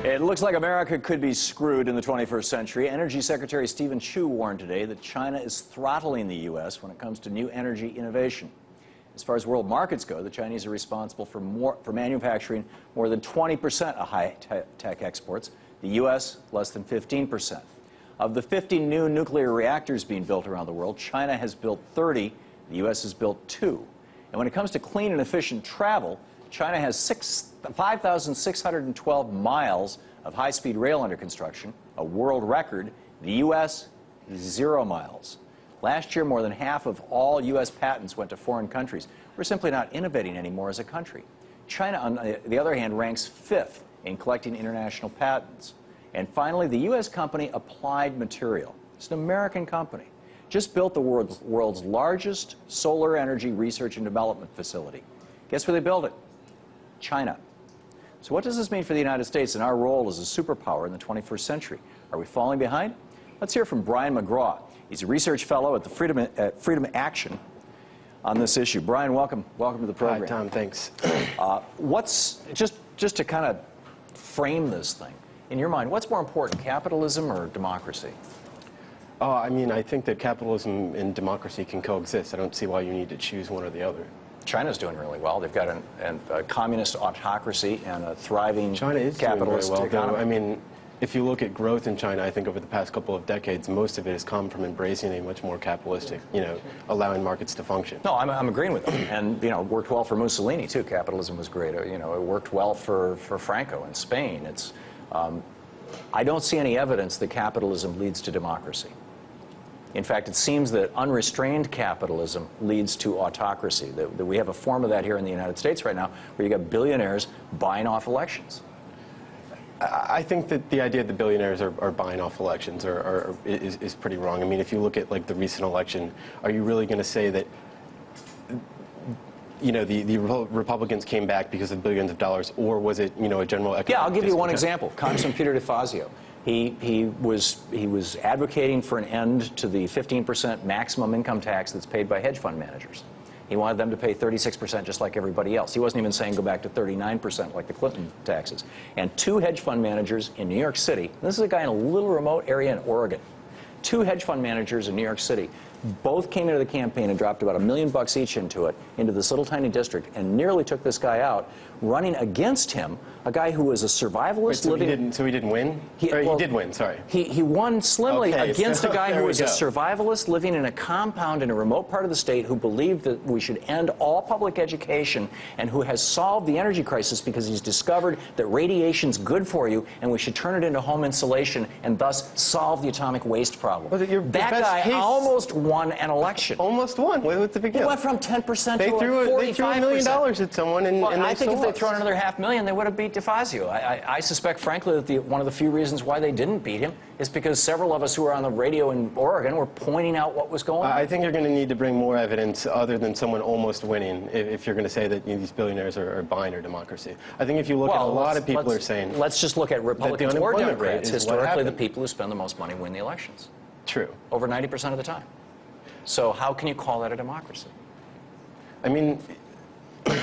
It looks like America could be screwed in the 21st century. Energy Secretary Stephen Chu warned today that China is throttling the U.S. when it comes to new energy innovation. As far as world markets go, the Chinese are responsible for manufacturing more than 20% of high-tech exports. The U.S., less than 15%. Of the 50 new nuclear reactors being built around the world, China has built 30, the U.S. has built 2. And when it comes to clean and efficient travel, China has 5,612 miles of high-speed rail under construction, a world record. The U.S., 0 miles. Last year, more than half of all U.S. patents went to foreign countries. We're simply not innovating anymore as a country. China, on the other hand, ranks 5th in collecting international patents. And finally, the U.S. company Applied Material. It's an American company. Just built the world's largest solar energy research and development facility. Guess where they built it? China. So what does this mean for the United States and our role as a superpower in the 21st century? Are we falling behind? Let's hear from Brian McGraw. He's a research fellow at the Freedom Action on this issue. Brian, welcome to the program. Hi, Tom. Thanks. What's just to kind of frame this thing in your mind? What's more important, capitalism or democracy? I mean, I think that capitalism and democracy can coexist. I don't see why you need to choose one or the other. China's doing really well. They've got a communist autocracy and a thriving capitalist doing very well, economy. I mean, if you look at growth in China, I think over the past couple of decades, most of it has come from embracing a much more capitalistic, allowing markets to function. No, I'm agreeing with them. And, it worked well for Mussolini, too. Capitalism was great. It worked well for Franco in Spain. I don't see any evidence that capitalism leads to democracy. In fact, it seems that unrestrained capitalism leads to autocracy. That we have a form of that here in the United States right now, where you got billionaires buying off elections. I think that the idea that the billionaires are buying off elections is pretty wrong. I mean, if you look at, like, the recent election, are you really going to say that, the Republicans came back because of billions of dollars, or was it, a general economic... Yeah, I'll give you one example. Congressman Peter DeFazio. He was advocating for an end to the 15% maximum income tax that's paid by hedge fund managers. He wanted them to pay 36% just like everybody else. He wasn't even saying go back to 39% like the Clinton taxes. And 2 hedge fund managers in New York City, this is a guy in a little remote area in Oregon, 2 hedge fund managers in New York City both came into the campaign and dropped about $1 million each into this little tiny district, and nearly took this guy out, running against him, a guy who was a survivalist living... So he didn't win? He did win, sorry. He won slimly against a guy who was a survivalist living in a compound in a remote part of the state who believed that we should end all public education, and who has solved the energy crisis because he's discovered that radiation's good for you and we should turn it into home insulation and thus solve the atomic waste problem. That guy almost won an election. Almost won? What's the big deal? He went from 10% to 45%. They threw $1 million at someone and I think if they'd lost. thrown another $500,000, they would have beat DeFazio. I suspect, frankly, that one of the few reasons why they didn't beat him is because several of us who were on the radio in Oregon were pointing out what was going on. I think you're going to need to bring more evidence other than someone almost winning if you're going to say that these billionaires are buying our democracy. I think if you look at a lot of people are saying... Let's just look at Republicans or Democrats. Historically, the people who spend the most money win the elections. True. Over 90% of the time. So how can you call that a democracy? I mean...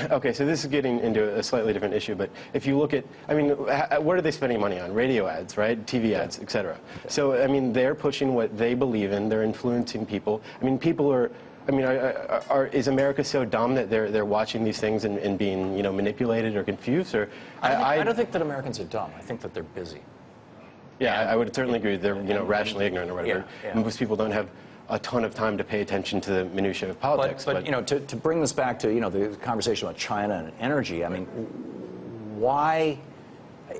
Okay, so this is getting into a slightly different issue, but if you look at, I mean, what are they spending money on? Radio ads, right? TV ads, etc. Okay. So, I mean, they're pushing what they believe in. They're influencing people. I mean, people are, I mean, is America so dumb that they're watching these things and being, manipulated or confused? Or I don't think that Americans are dumb. I think that they're busy. Yeah, I would certainly agree. They're, rationally ignorant or whatever. Yeah. Most people don't have a ton of time to pay attention to the minutiae of politics. But to bring this back to, the conversation about China and energy, I mean, why,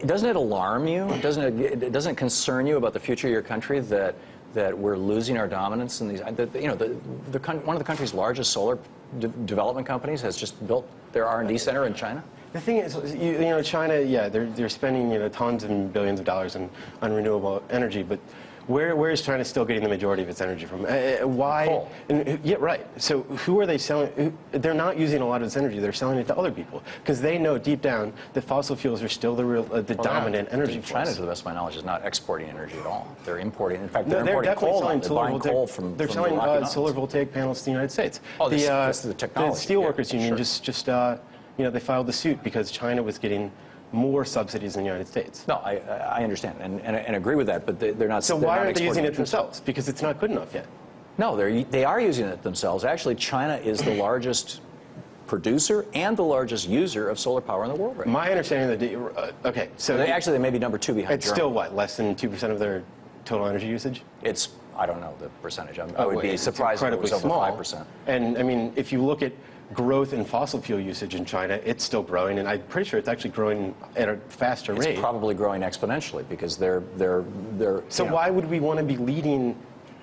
doesn't it alarm you? Doesn't it concern you about the future of your country that we're losing our dominance in these, one of the country's largest solar development companies has just built their R&D center in China? The thing is, China, yeah, they're spending, tons and billions of dollars on renewable energy, but where is China still getting the majority of its energy from? Why? Coal. Yeah, right. So who are they selling? They're not using a lot of this energy. They're selling it to other people because they know deep down that fossil fuels are still the dominant energy force. China, to the best of my knowledge, is not exporting energy at all. They're importing. In fact, they're importing coal. They're buying coal from They're selling solar voltaic panels to the United States. Oh, this is the technology. The Steelworkers Union just they filed the suit because China was getting more subsidies in the United States. No, I understand and agree with that, but they're not. So they're why not aren't they using exporting it themselves? Because it's not good enough yet. No, they are using it themselves. Actually, China is the largest producer and the largest user of solar power in the world right now. My understanding that okay, so They may be number 2 behind it's Germany. still what, less than 2% of their total energy usage? It's, I don't know the percentage. I would be surprised if it was over small. 5%. And I mean, if you look at growth in fossil fuel usage in China, it's still growing, and I'm pretty sure it's actually growing at a faster rate. It's probably growing exponentially because they're. So why would we want to be leading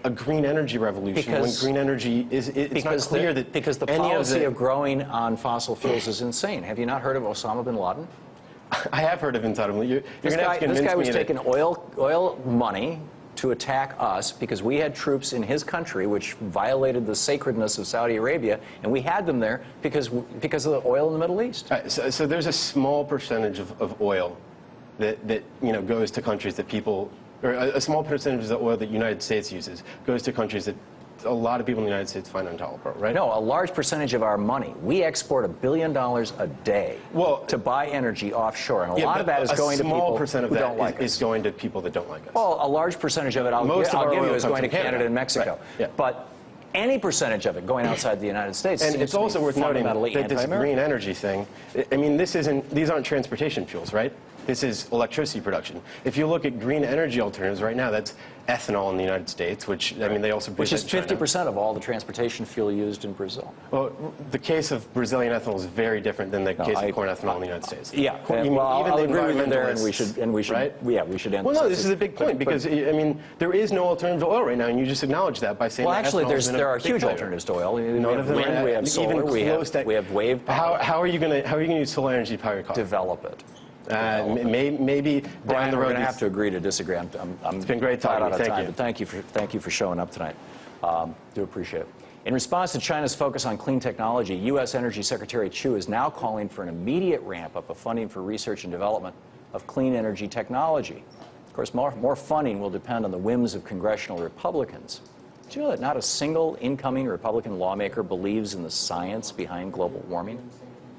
a green energy revolution when green energy it's not clear that because the policy of growing on fossil fuels is insane. Have you not heard of Osama bin Laden? I have heard of entitlement. This guy was taking oil money to attack us because we had troops in his country which violated the sacredness of Saudi Arabia, and we had them there because of the oil in the Middle East. So there's a small percentage of oil that goes to countries that people, or a small percentage of the oil that the United States uses goes to countries that a lot of people in the United States find intolerable, right? No, a large percentage of our money. We export $1 billion a day to buy energy offshore, and a lot of that is going to people who don't like us. Is going to people that don't like us. Well, a large percentage of it, I'll give you, is going to Canada and Mexico. Right. Yeah. But any percentage of it going outside the United States and seems it's also worth noting that this green anti-American. energy thing, I mean, these aren't transportation fuels, right? This is electricity production. If you look at green energy alternatives right now, that's ethanol in the United States, which, I mean, they also Which is produce 50% of all the transportation fuel used in Brazil. Well, the case of Brazilian ethanol is very different than the case of corn ethanol in the United States. Yeah, I'll agree with you there, and we should, right? Yeah, we should end. Well, no, this is a big point because, I mean, there is no alternative to oil right now, and you just acknowledge that by saying. Well, actually, there are huge player. alternatives to oil. None of them wind, we have solar, we have wave power. How are you going to use solar energy to power your car? Develop it. Maybe Brian, we're going to have to agree to disagree. It's been great talking to you. Thank you. Thank you for showing up tonight. Do appreciate it. In response to China's focus on clean technology, U.S. Energy Secretary Chu is now calling for an immediate ramp-up of funding for research and development of clean energy technology. Of course, more funding will depend on the whims of congressional Republicans. Did you know that not a single incoming Republican lawmaker believes in the science behind global warming?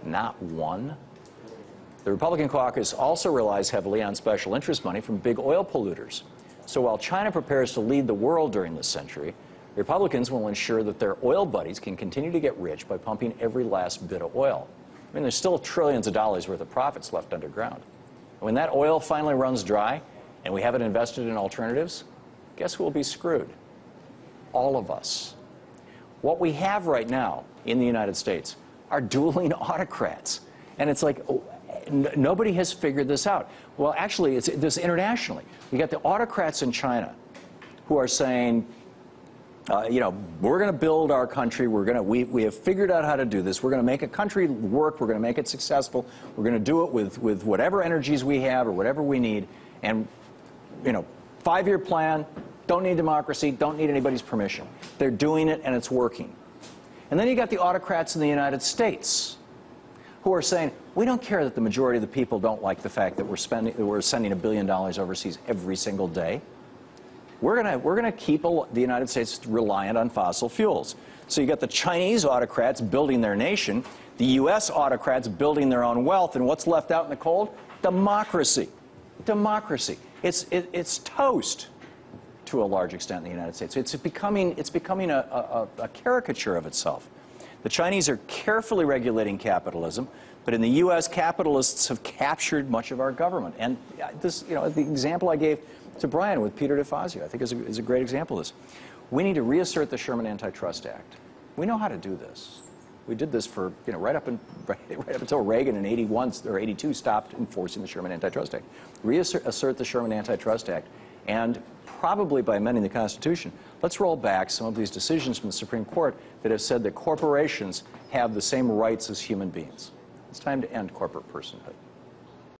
Not one. The Republican caucus also relies heavily on special interest money from big oil polluters. So while China prepares to lead the world during this century, Republicans will ensure that their oil buddies can continue to get rich by pumping every last bit of oil. I mean, there's still trillions of dollars worth of profits left underground. And when that oil finally runs dry and we haven't invested in alternatives, guess who will be screwed? All of us. What we have right now in the United States are dueling autocrats. And it's like, nobody has figured this out. Well, actually, it's this internationally. We got the autocrats in China who are saying, we're going to build our country. We have figured out how to do this. We're going to make a country work. We're going to make it successful. We're going to do it with whatever energies we have or whatever we need. And, 5-year plan, don't need democracy, don't need anybody's permission. They're doing it, and it's working. And then you got the autocrats in the United States who are saying, we don't care that the majority of the people don't like the fact that we're sending $1 billion overseas every single day. We're gonna keep the United States reliant on fossil fuels. So you got the Chinese autocrats building their nation, the U.S. autocrats building their own wealth, and what's left out in the cold? Democracy. Democracy. It's toast to a large extent in the United States. It's becoming a caricature of itself. The Chinese are carefully regulating capitalism, but in the U.S., capitalists have captured much of our government. And this, the example I gave to Brian with Peter DeFazio, I think is a great example of this. We need to reassert the Sherman Antitrust Act. We know how to do this. We did this for, right up until Reagan in 81 or 82 stopped enforcing the Sherman Antitrust Act. Reassert the Sherman Antitrust Act, and probably by amending the Constitution, let's roll back some of these decisions from the Supreme Court that have said that corporations have the same rights as human beings. It's time to end corporate personhood.